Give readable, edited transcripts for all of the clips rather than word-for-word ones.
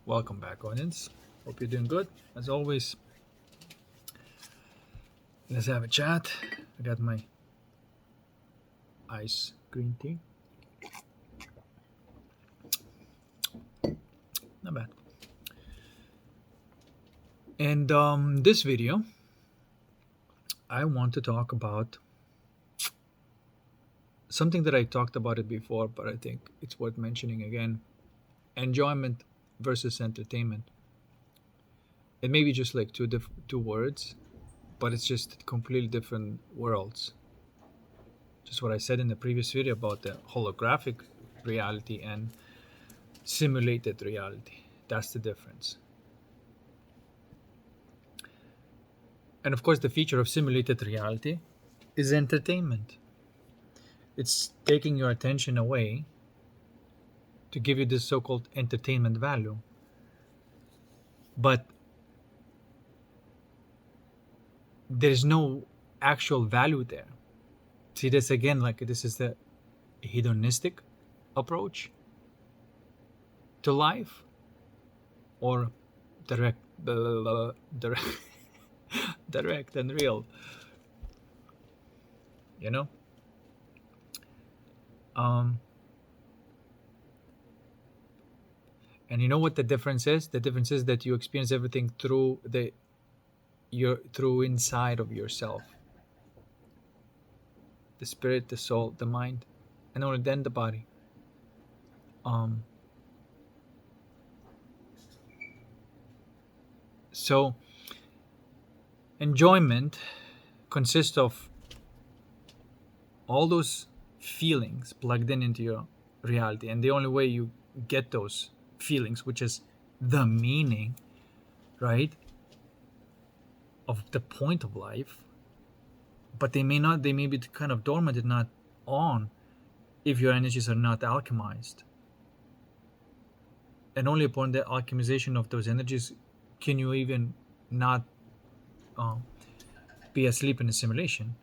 Welcome back, audience. Hope you're doing good. As always, let's have a chat. I got my ice green tea. Not bad. And this video, I want to talk about something that I talked about it before, but I think it's worth mentioning again: enjoyment versus entertainment. It may be just like two words, but it's just completely different worlds. Just what I said in the previous video about the holographic reality and simulated reality. That's the difference. And of course, the feature of simulated reality is entertainment. It's taking your attention away to give you this so called entertainment value. But there's no actual value there. See this again, like this is the hedonistic approach to life, or direct, direct, direct and real. You know, and you know what the difference is? The difference is that you experience everything through through inside of yourself, the spirit, the soul, the mind, and only then the body. So enjoyment consists of all those feelings plugged into your reality, and the only way you get those feelings, which is the meaning, right, of the point of life, but they may be kind of dormant and not on if your energies are not alchemized. And only upon the alchemization of those energies can you even not be asleep in a simulation.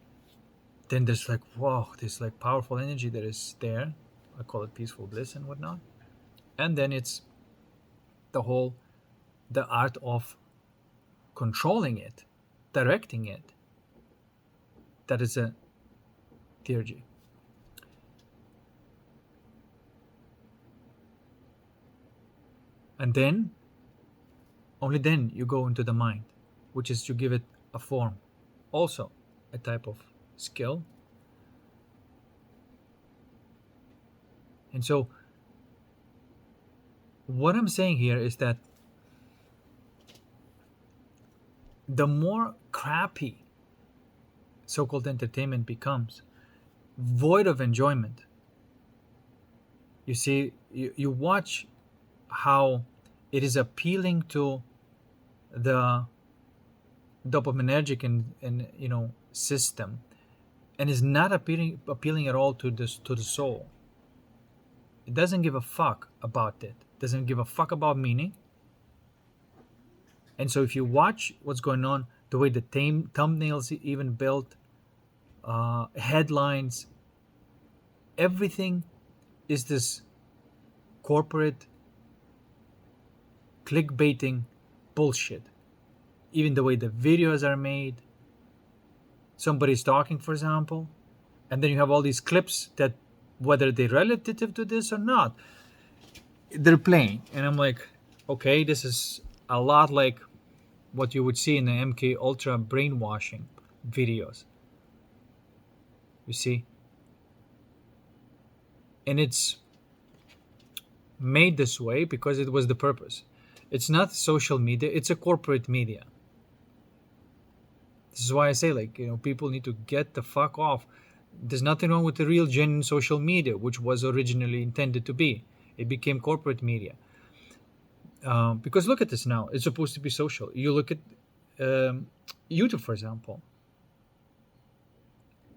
Then there's like, whoa, this like powerful energy that is there. I call it peaceful bliss and whatnot. And then it's the art of controlling it, directing it. That is a theurgy. And then, only then you go into the mind, which is to give it a form. Also, a type of skill. And so, what I'm saying here is that the more crappy so-called entertainment becomes, void of enjoyment. You see, you watch how it is appealing to the dopaminergic and system, and is not appealing at all to the soul. It doesn't give a fuck about it. Doesn't give a fuck about meaning. And so if you watch what's going on, the way the thumbnails even built, headlines, everything is this corporate clickbaiting bullshit. Even the way the videos are made. Somebody's talking, for example, and then you have all these clips that, whether they're relative to this or not, they're playing. And I'm like, okay, this is a lot like what you would see in the MK Ultra brainwashing videos. You see? And it's made this way because it was the purpose. It's not social media, it's a corporate media. This is why I say, people need to get the fuck off. There's nothing wrong with the real, genuine social media, which was originally intended to be. It became corporate media. Because look at this now. It's supposed to be social. You look at YouTube, for example.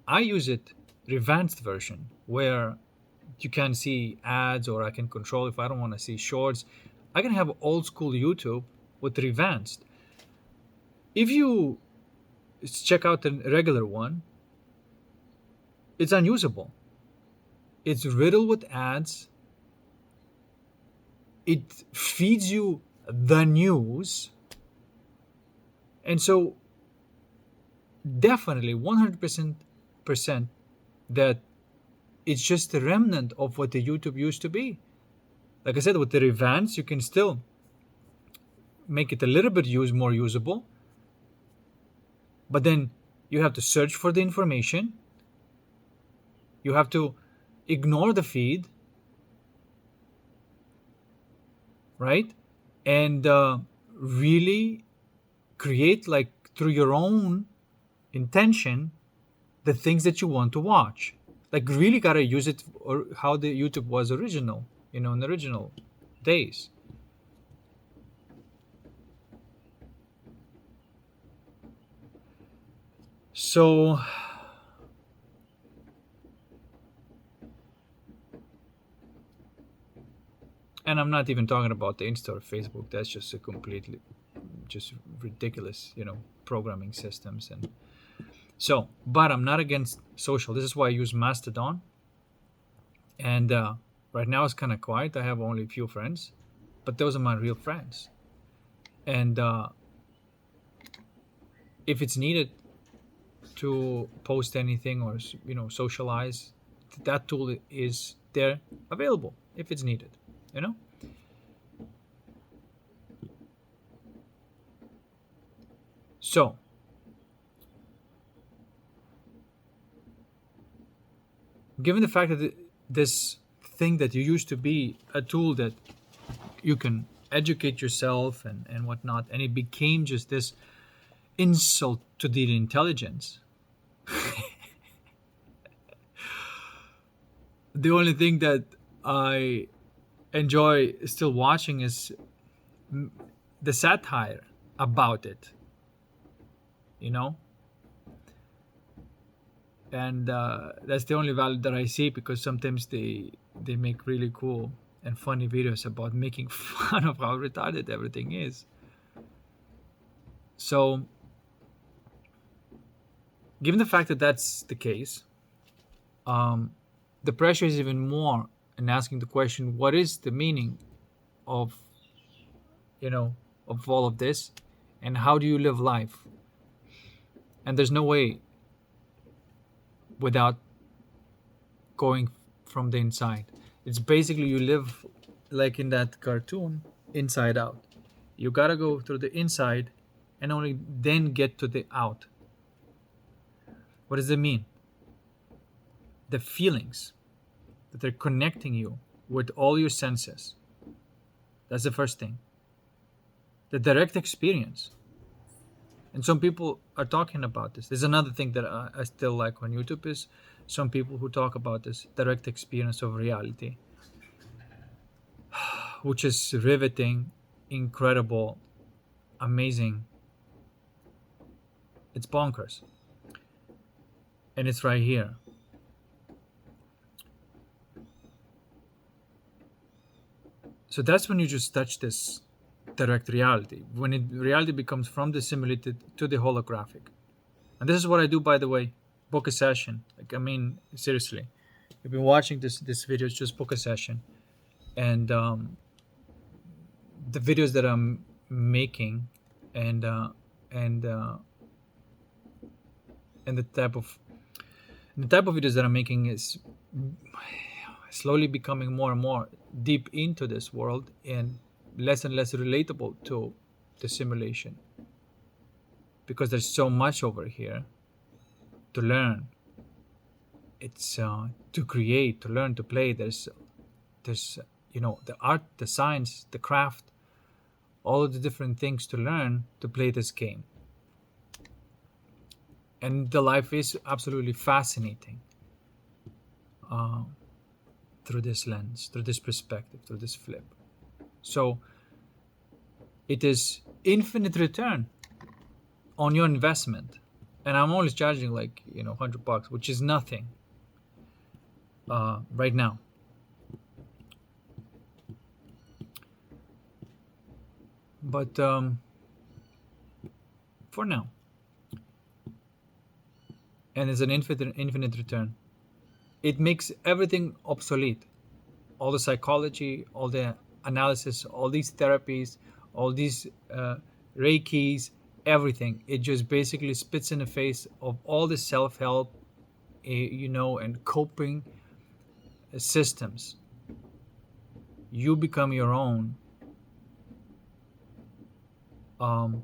I use it revanced version, where you can see ads, or I can control if I don't want to see shorts. I can have old school YouTube with revanced. If you check out the regular one, it's unusable. It's riddled with ads. It feeds you the news. And so definitely 100% that it's just a remnant of what the YouTube used to be. Like I said, with the revamps, you can still make it a little bit more usable, but then you have to search for the information. You have to ignore the feed, right? And really create, like, through your own intention, the things that you want to watch. Like, really gotta use it, or how the YouTube was original, in the original days. So and I'm not even talking about the Insta or Facebook. That's just a completely just ridiculous, programming systems. And so, but I'm not against social. This is why I use Mastodon. And right now it's kind of quiet. I have only a few friends, but those are my real friends. And if it's needed to post anything or socialize, that tool is there, available if it's needed. So given the fact that this thing that you used to be a tool that you can educate yourself and whatnot, and it became just this insult to the intelligence. The only thing that I enjoy still watching is the satire about it, and that's the only value that I see, because sometimes they make really cool and funny videos about making fun of how retarded everything is. So given the fact that that's the case, the pressure is even more in asking the question, what is the meaning of of all of this, and how do you live life? And there's no way without going from the inside. It's basically, you live like in that cartoon, Inside Out. You gotta go through the inside and only then get to the out. What does it mean? The feelings that are connecting you with all your senses. That's the first thing. The direct experience. And some people are talking about this. There's another thing that I still like on YouTube, is some people who talk about this direct experience of reality, which is riveting, incredible, amazing. It's bonkers. And it's right here. So that's when you just touch this direct reality, when reality becomes from the simulated to the holographic. And this is what I do, by the way. Book a session. Seriously, you've been watching this video, just book a session. And the videos that I'm making, and the type of videos that I'm making is slowly becoming more and more deep into this world, and less relatable to the simulation, because there's so much over here to learn. It's to create, to learn, to play. There's the art, the science, the craft, all of the different things to learn to play this game. And the life is absolutely fascinating through this lens, through this perspective, through this flip. So it is infinite return on your investment. And I'm always charging like $100, which is nothing right now. But for now, and it's an infinite return. It makes everything obsolete. All the psychology, all the analysis, all these therapies, all these Reikis, everything. It just basically spits in the face of all the self-help, and coping systems. You become your own um,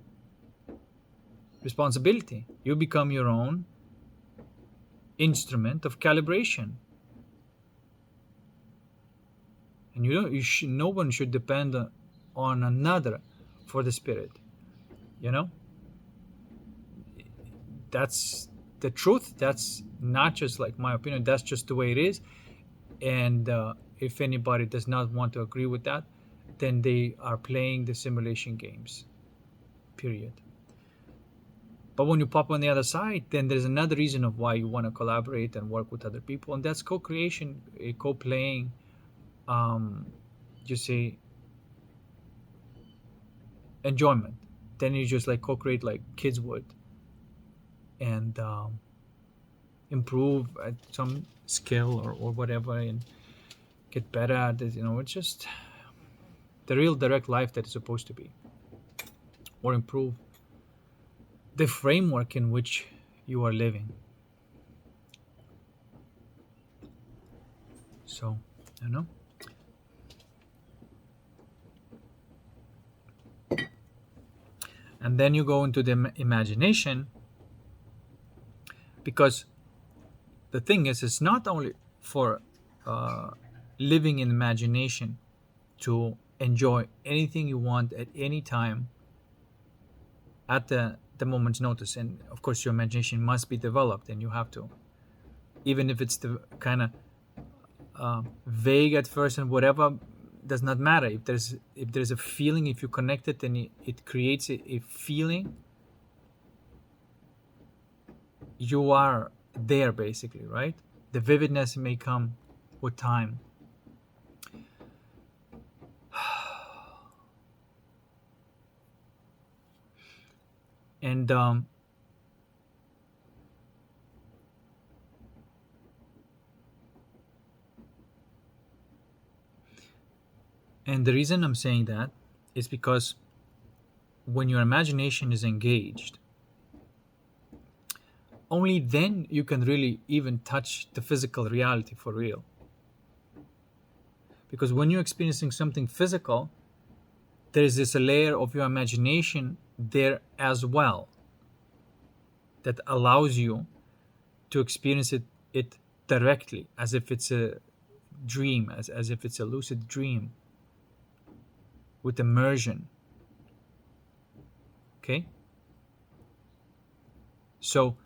responsibility. You become your own instrument of calibration, and no one should depend on another for the spirit. You know, that's the truth. That's not just like my opinion. That's just the way it is. And if anybody does not want to agree with that, then they are playing the simulation games. Period. But when you pop on the other side, then there's another reason of why you want to collaborate and work with other people, and that's co-creation, co-playing. You see, enjoyment. Then you just like co-create like kids would, and improve at some skill or whatever, and get better at it. It's just the real direct life that is supposed to be, or improve the framework in which you are living. So, and then you go into the imagination, because the thing is, it's not only for living in imagination to enjoy anything you want at any time at the moment's notice. And of course, your imagination must be developed, and you have to, even if it's the kind of vague at first and whatever, does not matter. If there's a feeling, if you connect it, then it creates a feeling. You are there basically, right? The vividness may come with time. And the reason I'm saying that is because when your imagination is engaged, only then you can really even touch the physical reality for real. Because when you're experiencing something physical, there is this layer of your imagination there as well that allows you to experience it directly, as if it's a dream, as if it's a lucid dream, with immersion. Okay? So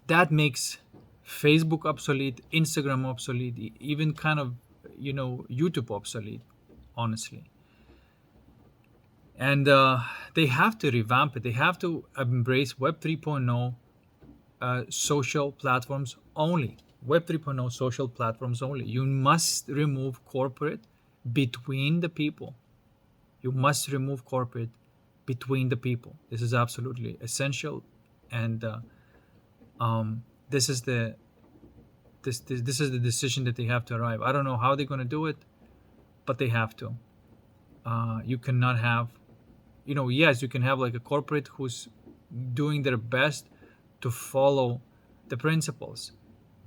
that makes Facebook obsolete, Instagram obsolete, even kind of, YouTube obsolete, honestly. And they have to revamp it. They have to embrace Web 3.0 social platforms only. Web 3.0 social platforms only. You must remove corporate between the people. You must remove corporate between the people. This is absolutely essential, and this is the decision that they have to arrive. I don't know how they're going to do it, but they have to. You cannot have, yes, you can have like a corporate who's doing their best to follow the principles,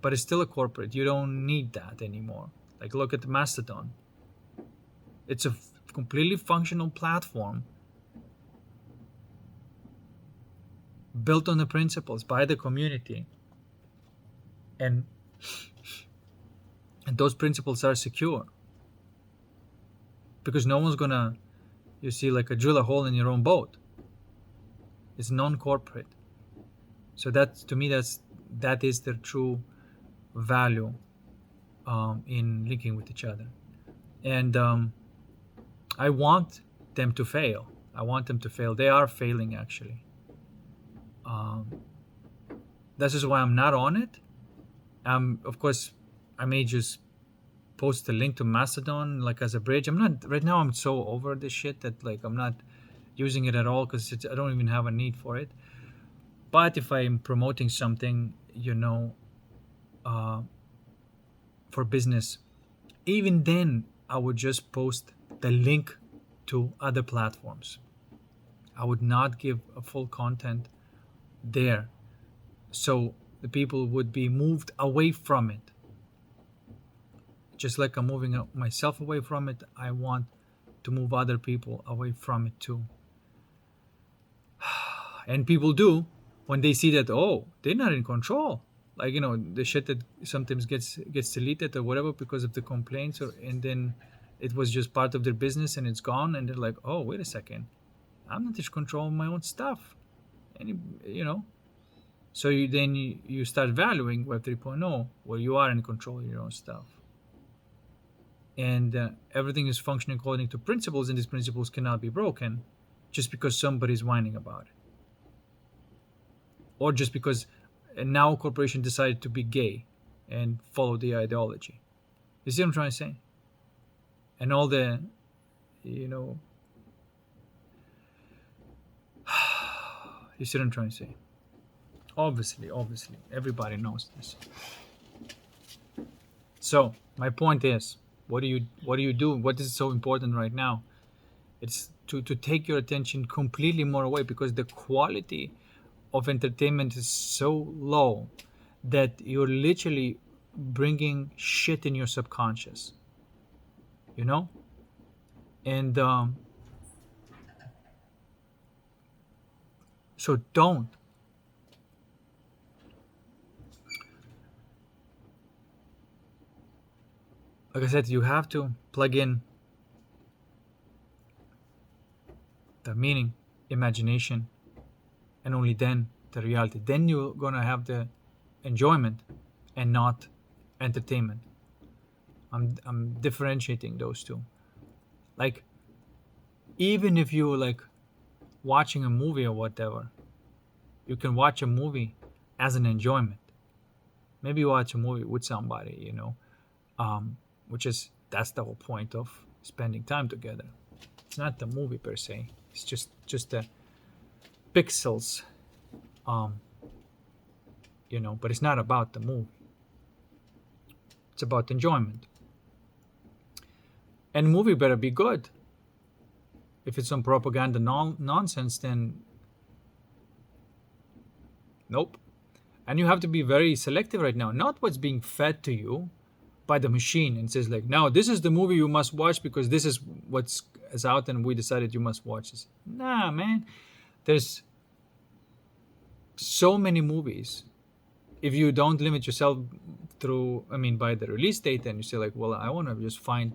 but it's still a corporate. You don't need that anymore. Like, look at Mastodon. It's a completely functional platform built on the principles by the community, and those principles are secure, because no one's gonna, drill a hole in your own boat. It's non-corporate. So that, to me, that is their true value in linking with each other. And I want them to fail. They are failing, actually. This is why I'm not on it. Of course, I may just post a link to Mastodon like as a bridge. I'm not right now. I'm so over this shit that I'm not using it at all, because I don't even have a need for it. But if I'm promoting something, for business, even then I would just post the link to other platforms. I would not give a full content there. So the people would be moved away from it. Just like I'm moving myself away from it, I want to move other people away from it too. And people do when they see that, oh, they're not in control. Like, the shit that sometimes gets deleted or whatever because of the complaints, and then it was just part of their business and it's gone, and they're like, oh, wait a second, I'm not in control of my own stuff. And so you start valuing Web 3.0, where you are in control of your own stuff, and everything is functioning according to principles, and these principles cannot be broken just because somebody's whining about it, or just because now a corporation decided to be gay and follow the ideology. You see what I'm trying to say? And all the, you know, you see what I'm trying to say? Obviously, everybody knows this. So my point is, what do you do? What is so important right now? It's to take your attention completely more away, because the quality of entertainment is so low that you're literally bringing shit in your subconscious, and so don't. Like I said, you have to plug in the meaning, imagination, and only then the reality. Then you're gonna have the enjoyment and not entertainment. I'm differentiating those two. Like, even if you're like watching a movie or whatever, you can watch a movie as an enjoyment. Maybe you watch a movie with somebody, which is, that's the whole point of spending time together. It's not the movie per se. It's just the pixels, but it's not about the movie. It's about enjoyment. And movie better be good. If it's some propaganda nonsense, then nope. And you have to be very selective right now. Not what's being fed to you by the machine and says like, now this is the movie you must watch because this is what's is out and we decided you must watch this. Nah, man. There's so many movies. If you don't limit yourself by the release date, and you say like, well, I want to just find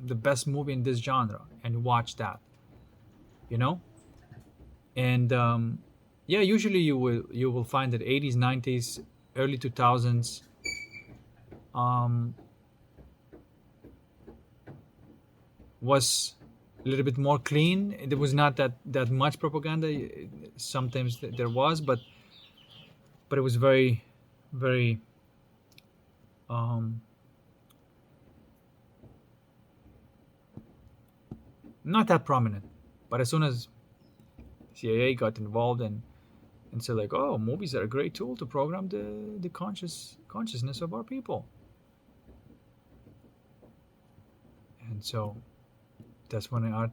the best movie in this genre and watch that, and yeah, usually you will find that 80s, 90s, early 2000s, was a little bit more clean. There was not that much propaganda. Sometimes there was, but it was very, very not that prominent. But as soon as CIA got involved and said like, oh, movies are a great tool to program the consciousness of our people, and so that's when art.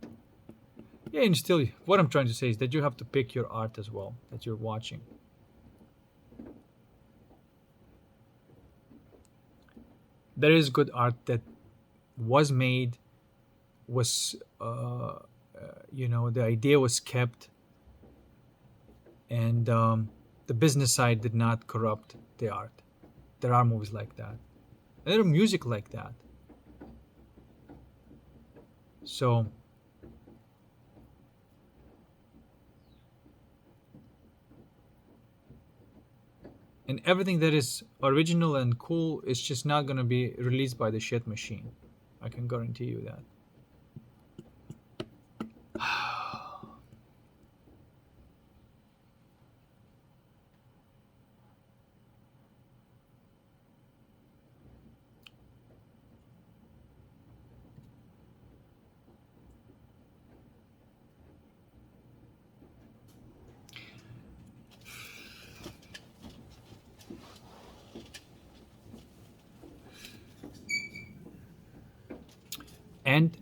Yeah, and still, what I'm trying to say is that you have to pick your art as well that you're watching. There is good art that was made, was the idea was kept, and the business side did not corrupt the art. There are movies like that. And there are music like that. So and everything that is original and cool is just not going to be released by the shit machine. I can guarantee you that. And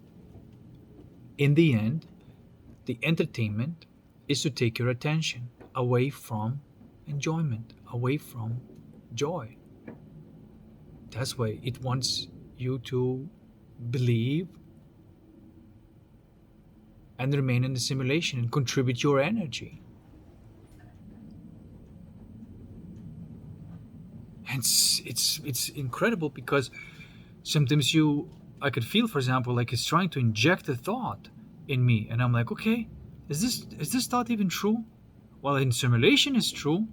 in the end, the entertainment is to take your attention away from enjoyment, away from joy. That's why it wants you to believe and remain in the simulation and contribute your energy. And it's incredible because sometimes I could feel, for example, like it's trying to inject a thought in me, and I'm like, okay, is this thought even true? Well, in simulation, it's true.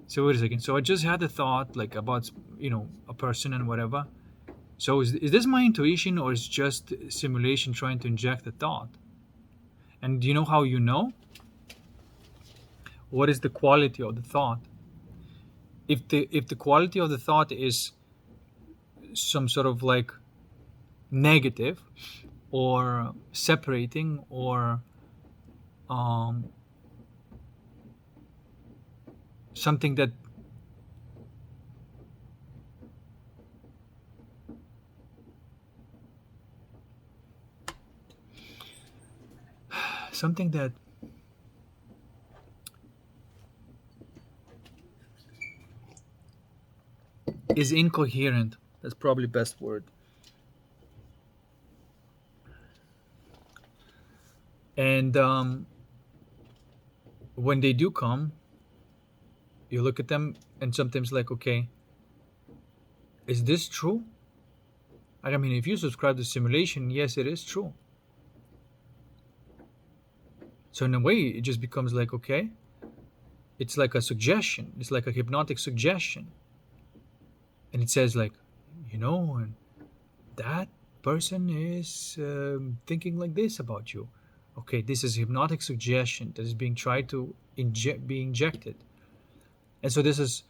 So wait a second. So I just had a thought like about a person and whatever. So is this my intuition, or is just simulation trying to inject a thought? And do you know how you know? What is the quality of the thought? If the quality of the thought is some sort of like negative or separating or something that something that is incoherent, that's probably best word. And when they do come, you look at them and sometimes like, okay, is this true? I mean, if you subscribe to simulation, yes, it is true. So in a way, it just becomes like, okay, it's like a suggestion. It's like a hypnotic suggestion. And it says like, and that person is thinking like this about you. Okay, this is hypnotic suggestion that is being tried to be injected. And so this is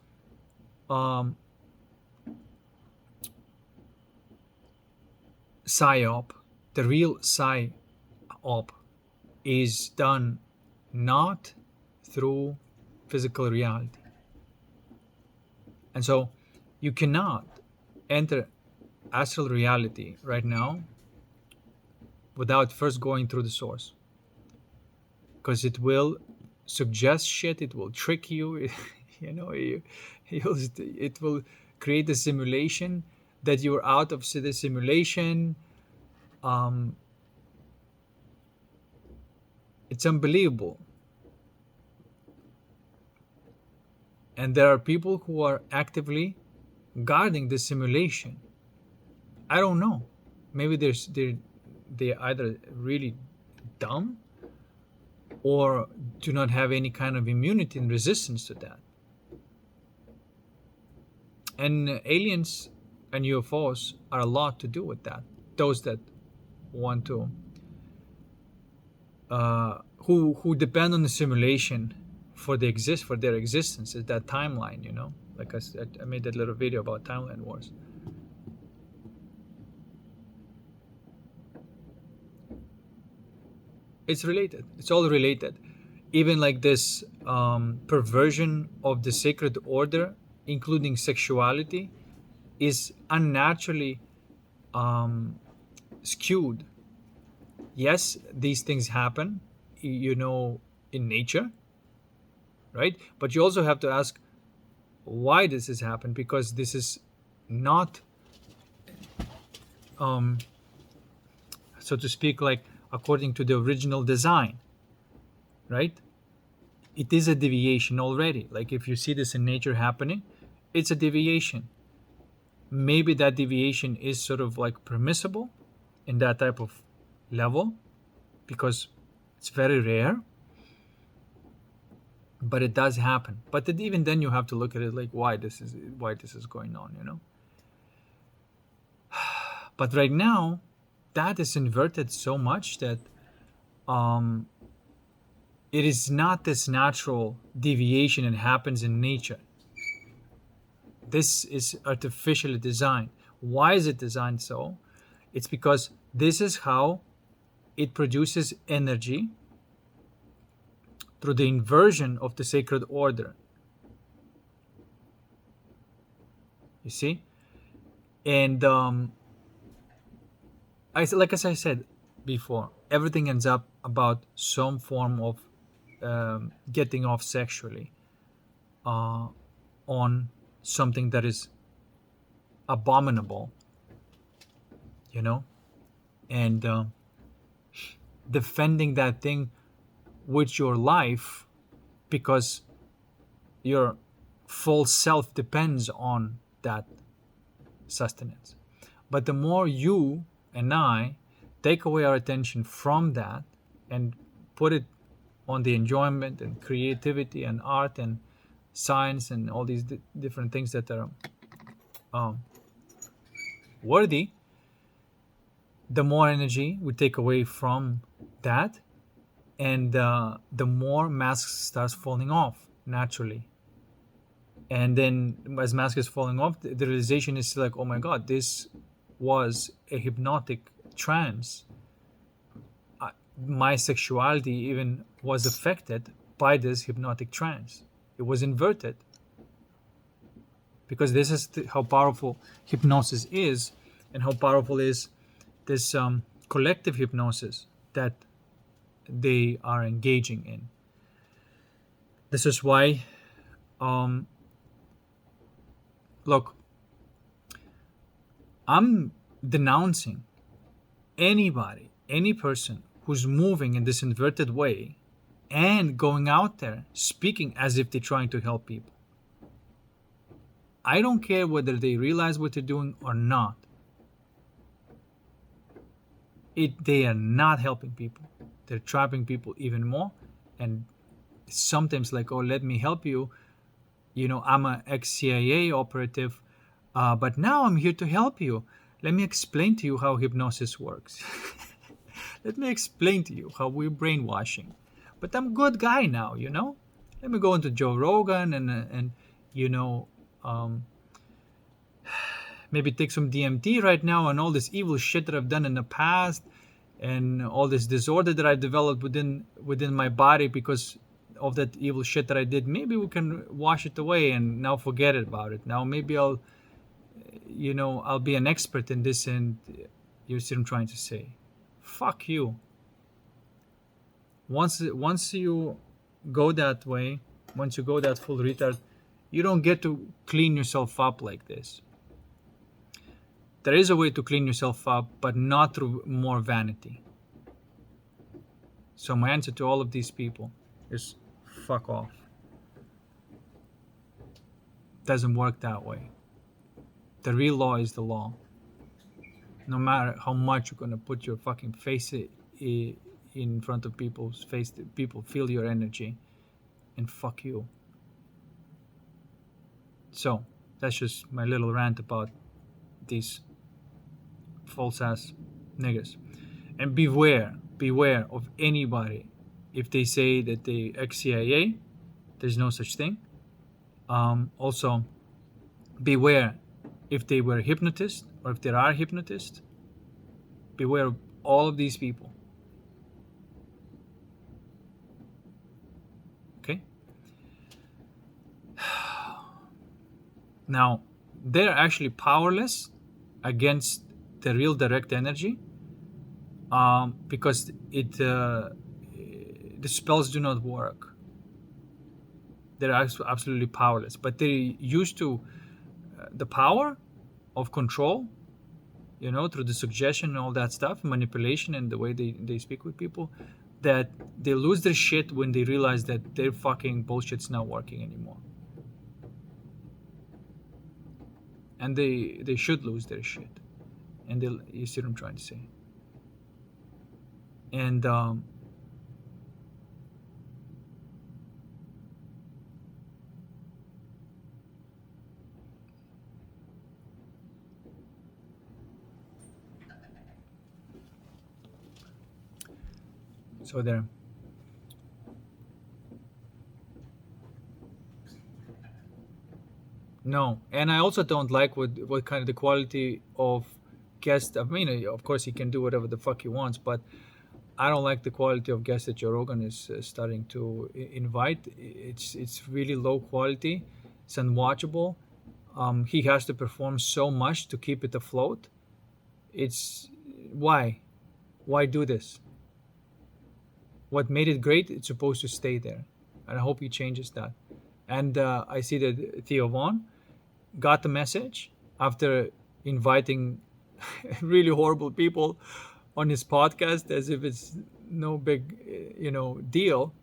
psyop. The real psyop is done not through physical reality. And so you cannot enter astral reality right now without first going through the source, because it will suggest shit, it will trick you. It will create a simulation that you're out of the simulation. It's unbelievable. And there are people who are actively guarding the simulation. I don't know. Maybe they're either really dumb or do not have any kind of immunity and resistance to that. And aliens and UFOs are a lot to do with that. Those that want to, who depend on the simulation for their existence, is that timeline. Like I said, I made that little video about timeline wars. It's related. It's all related. Even like this perversion of the sacred order, including sexuality, is unnaturally skewed. Yes, these things happen, in nature, right? But you also have to ask why this has happened, because this is not, so to speak, like according to the original design, right? It is a deviation already. Like if you see this in nature happening, it's a deviation. Maybe that deviation is sort of like permissible in that type of level because it's very rare, but it does happen. But even then you have to look at it like why this is going on. But right now that is inverted so much that it is not this natural deviation that happens in nature. This is artificially designed. Why is it designed so? It's because this is how it produces energy through the inversion of the sacred order. You see? And as I said before, everything ends up about some form of getting off sexually uh, on something that is abominable, you know, and defending that thing with your life because your full self depends on that sustenance. But the more you and I take away our attention from that and put it on the enjoyment and creativity and art and science and all these different things that are um, worthy, the more energy we take away from that, and the more mask starts falling off naturally. And then as mask is falling off, the realization is like, oh my god, this was a hypnotic trance. My sexuality even was affected by this hypnotic trance. It was inverted, because this is how powerful hypnosis is, and how powerful is this collective hypnosis that they are engaging in. This is why, um, look, I'm denouncing anybody, any person who's moving in this inverted way and going out there speaking as if they're trying to help people. I don't care whether they realize what they're doing or not. They are not helping people. They're trapping people even more. And sometimes like, oh, let me help you. You know, I'm an ex-CIA operative, but now I'm here to help you. Let me explain to you how hypnosis works. Let me explain to you how we're brainwashing. But I'm a good guy now, you know? Let me go into Joe Rogan and you know, maybe take some DMT right now, and all this evil shit that I've done in the past, and all this disorder that I developed within my body because of that evil shit that I did. Maybe we can wash it away and now forget about it. Now maybe I'll be an expert in this, and you see what I'm trying to say. Fuck you. Once you go that way, once you go that full retard, you don't get to clean yourself up like this. There is a way to clean yourself up, but not through more vanity. So my answer to all of these people is fuck off. Doesn't work that way. The real law is the law. No matter how much you're gonna put your fucking face in front of people's face, people feel your energy, and fuck you. So that's just my little rant about these false ass niggas. And beware of anybody if they say that they ex-CIA. There's no such thing. Also, beware if they were hypnotists or if there are hypnotists. Beware of all of these people. Okay? Now, they're actually powerless against the real direct energy, because the spells do not work. They're absolutely powerless, but they're used to the power of control, you know, through the suggestion and all that stuff, manipulation, and the way they speak with people, that they lose their shit when they realize that their fucking bullshit's not working anymore. And they should lose their shit. And you see what I'm trying to say. And so there. No, and I also don't like what kind of the quality of guest. I mean, of course, he can do whatever the fuck he wants, but I don't like the quality of guests that Joe Rogan is starting to invite. It's really low quality. It's unwatchable. He has to perform so much to keep it afloat. It's Why? Why do this? What made it great? It's supposed to stay there, and I hope he changes that. And I see that Theo Vaughn got the message after inviting really horrible people on his podcast as if it's no big, deal.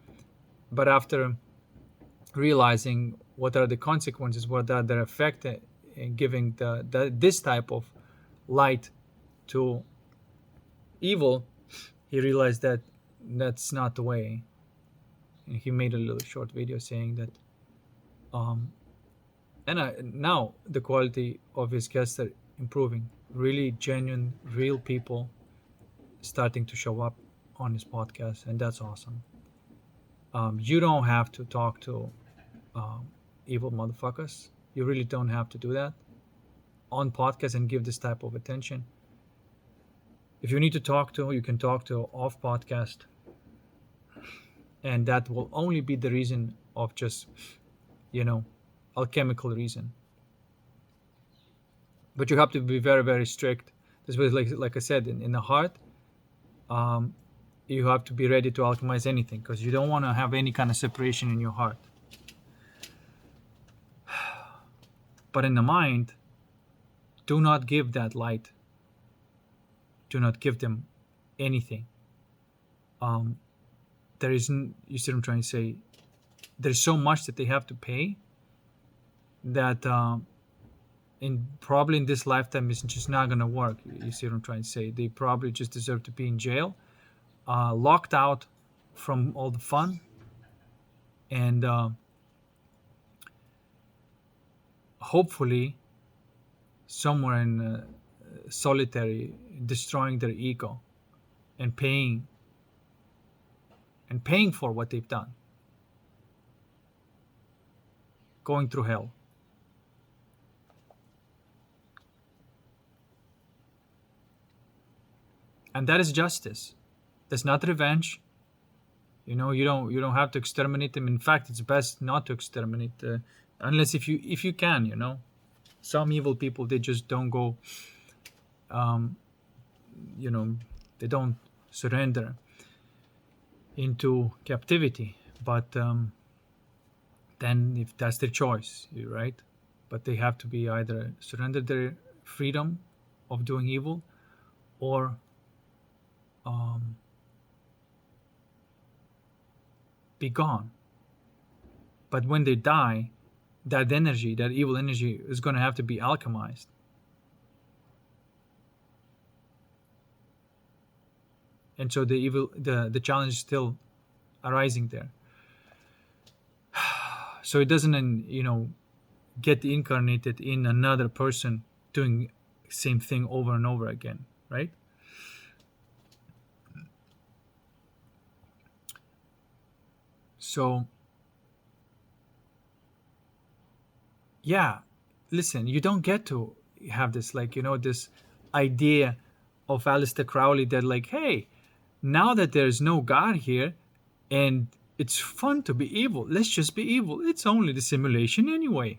But after realizing what are the consequences, what are their effect in giving this type of light to evil, he realized that that's not the way. And he made a little short video saying that, now the quality of his guests are improving. Really genuine, real people starting to show up on his podcast, and that's awesome. You don't have to talk to evil motherfuckers. You really don't have to do that on podcast and give this type of attention. If you need to talk to, you can talk to off podcast, and that will only be the reason of just, alchemical reason. But you have to be very, very strict. This was like I said, in the heart, you have to be ready to alchemize anything, because you don't want to have any kind of separation in your heart. But in the mind, do not give that light. Do not give them anything. There isn't, you see what I'm trying to say? There's so much that they have to pay that probably in this lifetime it's just not going to work. You see what I'm trying to say? They probably just deserve to be in jail, locked out from all the fun, and hopefully somewhere in solitary, destroying their ego and paying for what they've done, going through hell. And that is justice. That's not revenge. You don't have to exterminate them. In fact, it's best not to exterminate, unless if you can. Some evil people, they just don't go. They don't surrender into captivity. But then, if that's their choice, right? But they have to be either surrender their freedom of doing evil, or be gone. But when they die, that energy, that evil energy, is going to have to be alchemized. And so the challenge is still arising there. So it doesn't, get incarnated in another person doing same thing over and over again, right? So, yeah, listen, you don't get to have this, this idea of Aleister Crowley that, hey, now that there's no God here and it's fun to be evil, let's just be evil. It's only the simulation anyway,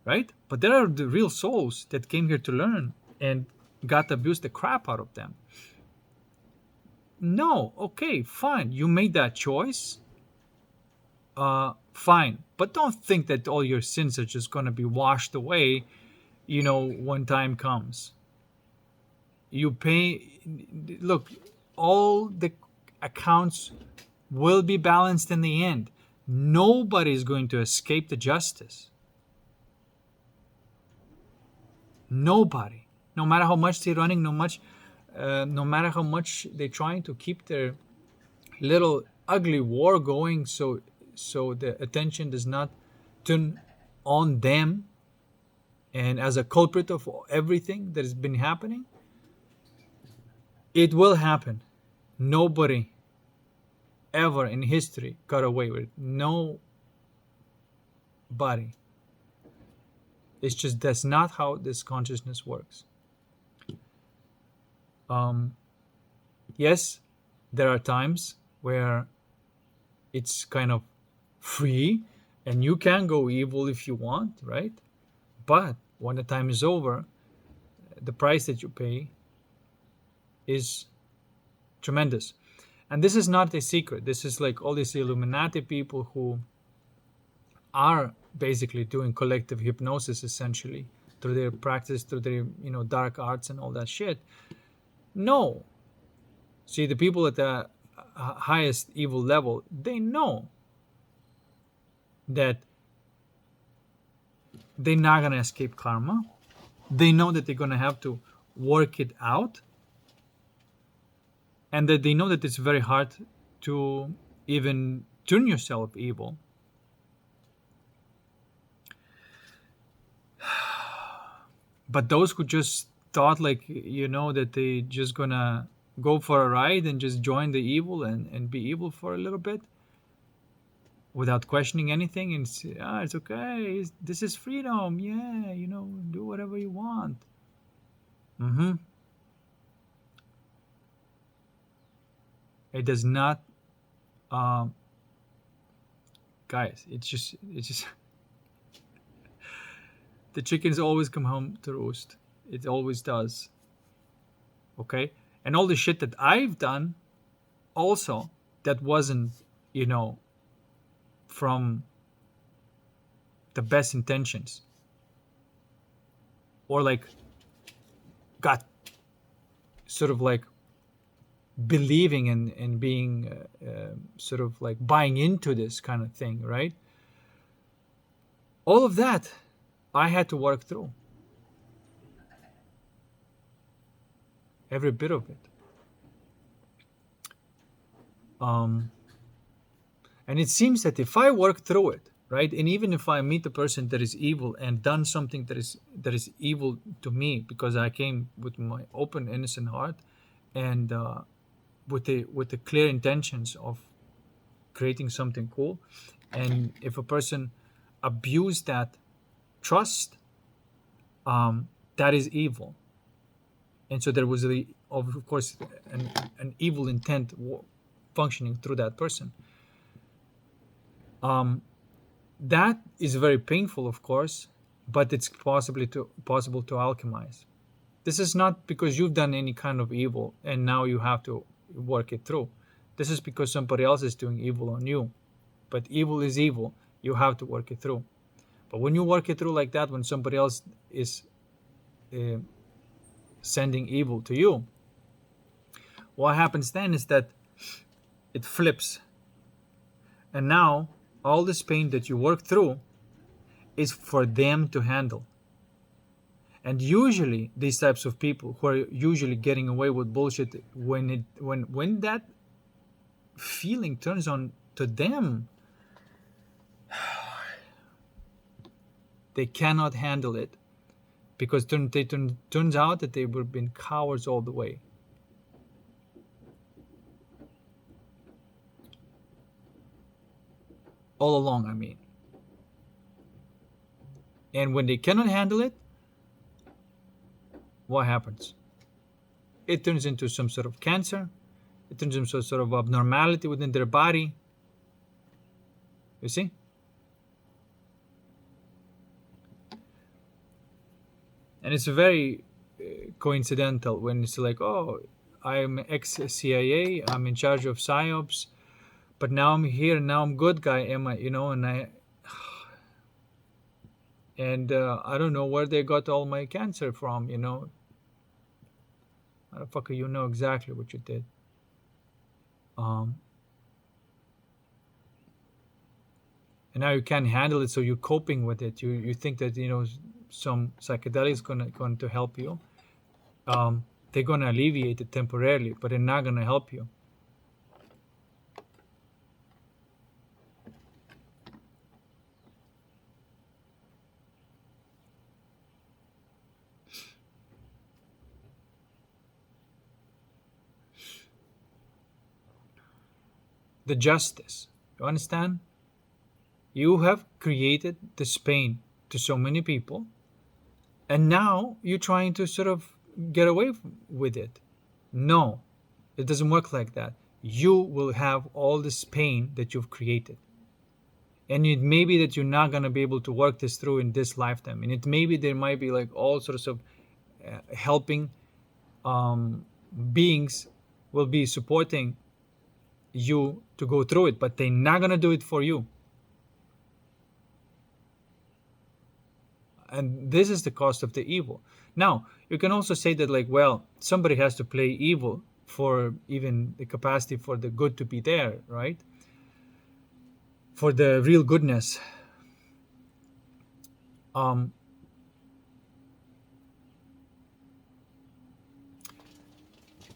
right? But there are the real souls that came here to learn, and God abused the crap out of them. No, okay, fine. You made that choice. Fine. But don't think that all your sins are just going to be washed away, when time comes. You pay. Look, all the accounts will be balanced in the end. Nobody is going to escape the justice. Nobody. No matter how much they're running, no matter how much they're trying to keep their little ugly war going, so the attention does not turn on them and as a culprit of everything that has been happening. It will happen. Nobody ever in history got away with it. Nobody. It's just that's not how this consciousness works. Yes, there are times where it's kind of free and you can go evil if you want, right? But when the time is over, the price that you pay is tremendous. And this is not a secret. This is like all these Illuminati people who are basically doing collective hypnosis essentially through their practice, through their dark arts and all that shit. No. See, the people at the highest evil level, they know that they're not going to escape karma. They know that they're going to have to work it out, and that they know that it's very hard to even turn yourself evil. But those who just thought that they just gonna go for a ride and just join the evil and be evil for a little bit without questioning anything and say, it's okay, this is freedom, yeah, do whatever you want. It does not, guys, it's just the chickens always come home to roost. It always does. Okay? And all the shit that I've done also that wasn't, from the best intentions. Or got sort of believing and being sort of buying into this kind of thing, right? All of that I had to work through. Every bit of it. And it seems that if I work through it, right, and even if I meet a person that is evil and done something that is evil to me because I came with my open, innocent heart and with the clear intentions of creating something cool, and if a person abused that trust, that is evil. And so there was of course an evil intent functioning through that person. That is very painful, of course, but it's possible to alchemize. This is not because you've done any kind of evil and now you have to work it through. This is because somebody else is doing evil on you. But evil is evil. You have to work it through. But when you work it through like that, when somebody else is sending evil to you, what happens then is that it flips. And now all this pain that you work through is for them to handle. And usually these types of people who are usually getting away with bullshit, when that feeling turns on to them, they cannot handle it, because turns out that they would have been cowards all the way. All along, I mean. And when they cannot handle it, what happens? It turns into some sort of cancer. It turns into some sort of abnormality within their body. You see? And it's very coincidental when it's like, oh, I'm ex-CIA, I'm in charge of PSYOPs, but now I'm here and now I'm good guy, am I? And I don't know where they got all my cancer from, Motherfucker, you know exactly what you did. And now you can't handle it, so you're coping with it. You think that some psychedelics going to help you. They're going to alleviate it temporarily, but they're not going to help you. The justice, you understand? You have created this pain to so many people, and now you're trying to sort of get away with it. No, it doesn't work like that. You will have all this pain that you've created, and it may be that you're not going to be able to work this through in this lifetime, and it may be there might be all sorts of helping beings will be supporting you to go through it, but they're not going to do it for you. And this is the cost of the evil. Now, you can also say that, like, well, somebody has to play evil for even the capacity for the good to be there, right? For the real goodness.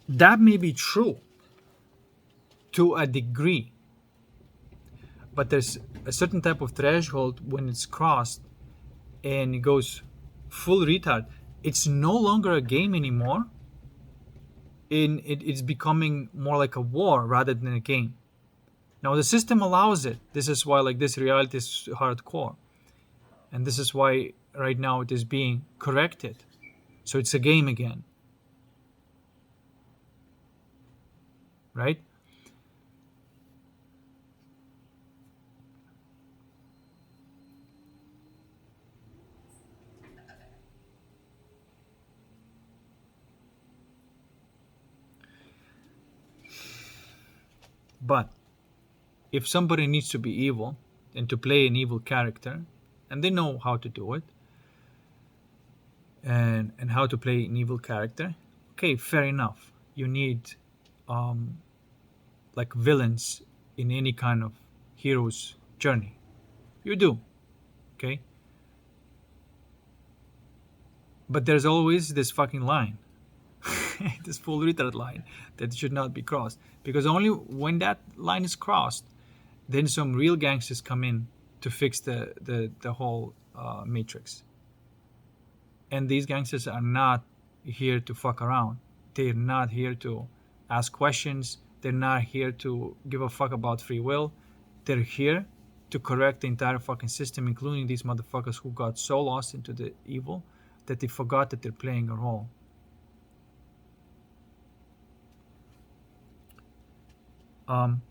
That may be true to a degree, but there's a certain type of threshold when it's crossed and it goes full retard. It's no longer a game anymore. It's becoming more like a war rather than a game. Now the system allows it. This is why, like, this reality is hardcore, and this is why right now it is being corrected. So it's a game again, right? But if somebody needs to be evil and to play an evil character, and they know how to do it, and how to play an evil character, okay, fair enough. You need like villains in any kind of hero's journey. You do, okay? But there's always this fucking line, this full retard line that should not be crossed. Because only when that line is crossed, then some real gangsters come in to fix the whole matrix. And these gangsters are not here to fuck around. They're not here to ask questions. They're not here to give a fuck about free will. They're here to correct the entire fucking system, including these motherfuckers who got so lost into the evil that they forgot that they're playing a role.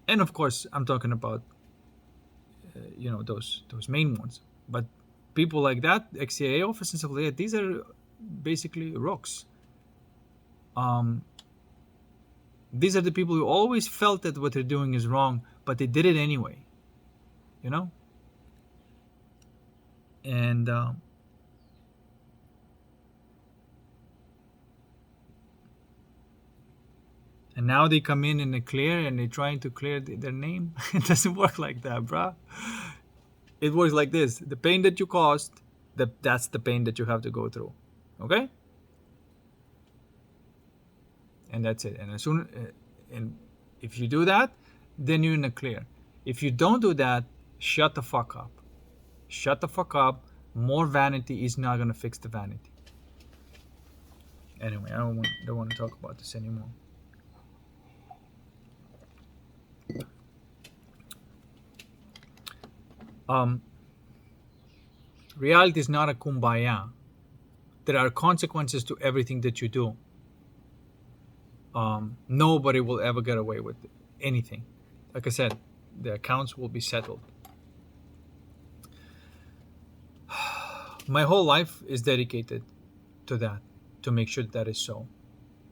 And of course, I'm talking about those main ones. But people like that, ex-CIA officers and stuff like that, these are basically rooks. These are the people who always felt that what they're doing is wrong, but they did it anyway. And now they come in a clear and they're trying to clear their name. It doesn't work like that, bruh. It works like this. The pain that you caused, that's the pain that you have to go through. Okay? And that's it. And if you do that, then you're in the clear. If you don't do that, shut the fuck up. Shut the fuck up. More vanity is not gonna fix the vanity. Anyway, I don't want to talk about this anymore. Reality is not a kumbaya. There are consequences to everything that you do. Nobody will ever get away with anything. Like I said, the accounts will be settled. My whole life is dedicated to that, to make sure that is so.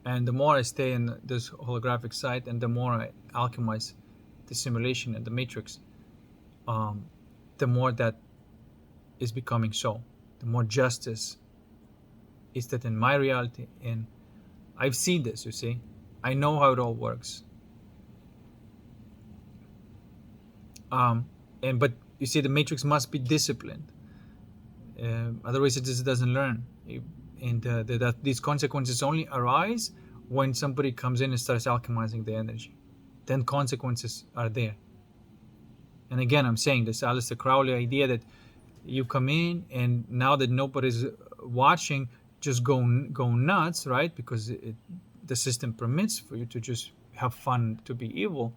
And the more I stay in this holographic site and the more I alchemize the simulation and the matrix, the more that is becoming so. The more justice is that in my reality. And I've seen this, you see. I know how it all works. But you see, the matrix must be disciplined. Otherwise, it just doesn't learn. And that these consequences only arise when somebody comes in and starts alchemizing the energy. Then consequences are there. And again, I'm saying this Aleister Crowley idea that you come in and now that nobody's watching, just go nuts, right? Because the system permits for you to just have fun, to be evil.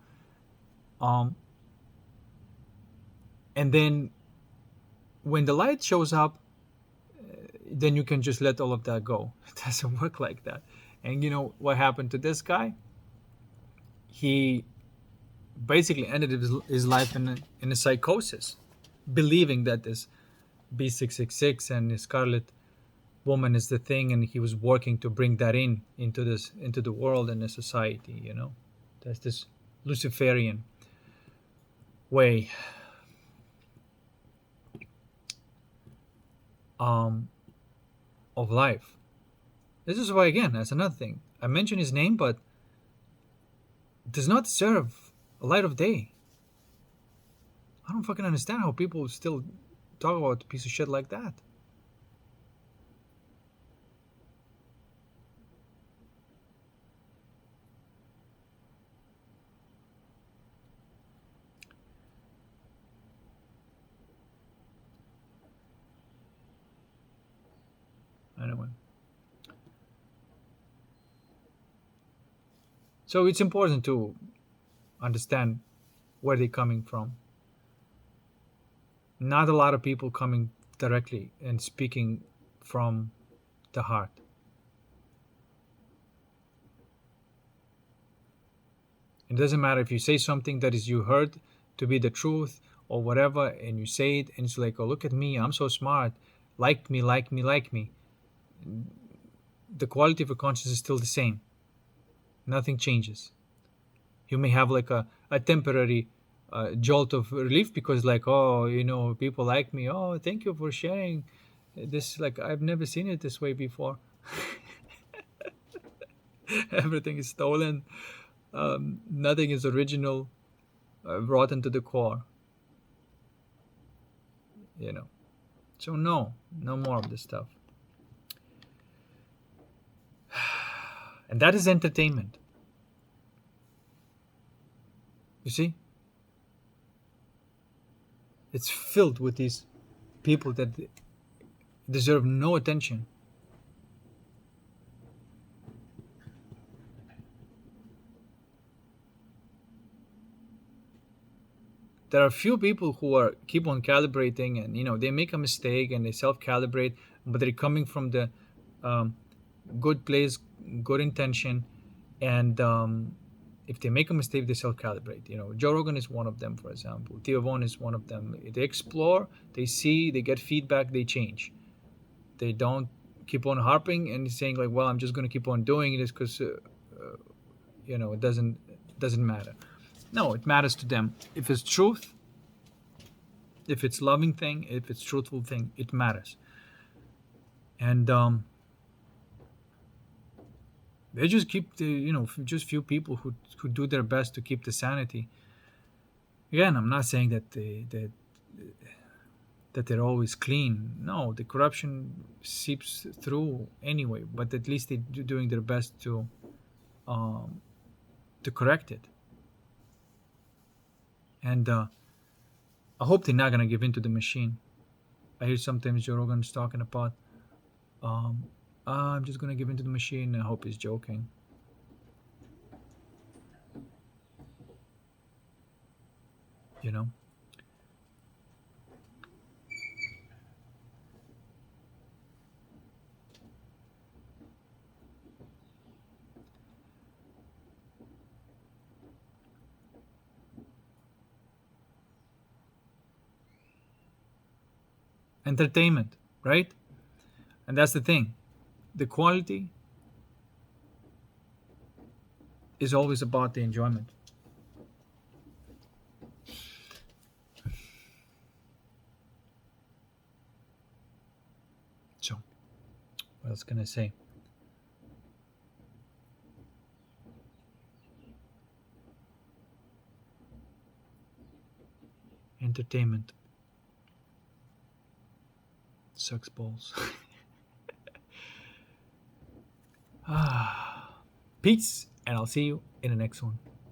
And then when the light shows up, then you can just let all of that go. It doesn't work like that. And you know what happened to this guy? He basically ended his life in a psychosis, believing that this B666 and Scarlet woman is the thing, and he was working to bring that into the world and the society. There's this Luciferian way um, of life. This is why, again, that's another thing. I mention his name, but does not deserve a light of day. I don't fucking understand how people still talk about a piece of shit like that. Anyway. So it's important to understand where they're coming from. Not a lot of people coming directly and speaking from the heart. It doesn't matter if you say something that is you heard to be the truth or whatever, and you say it, and it's like, oh, look at me, I'm so smart, like me, like me, like me. The quality of your consciousness is still the same. Nothing changes. You may have like a temporary jolt of relief because, like, oh, people like me. Oh, thank you for sharing this. Like, I've never seen it this way before. Everything is stolen. Nothing is original, rotten to the core. So no more of this stuff. And that is entertainment. You see? It's filled with these people that deserve no attention. There are few people who are keep on calibrating, and they make a mistake and they self-calibrate, but they're coming from the um, good place, good intention, and if they make a mistake, they self-calibrate. Joe Rogan is one of them, for example. Theo Von is one of them. They explore, they see, they get feedback, they change. They don't keep on harping and saying like, well, I'm just going to keep on doing this because it doesn't matter. No, it matters to them. If it's truth, if it's loving thing, if it's truthful thing, it matters. And they just keep just few people who do their best to keep the sanity. Again, I'm not saying that they're always clean. No, the corruption seeps through anyway, but at least they're doing their best to correct it. And I hope they're not gonna give in to the machine. I hear sometimes Joe Rogan's talking about, I'm just gonna give in to the machine. I hope he's joking. You know. Entertainment, right? And that's the thing. The quality is always about the enjoyment. So, what else can I say? Entertainment sucks balls. Peace, and I'll see you in the next one.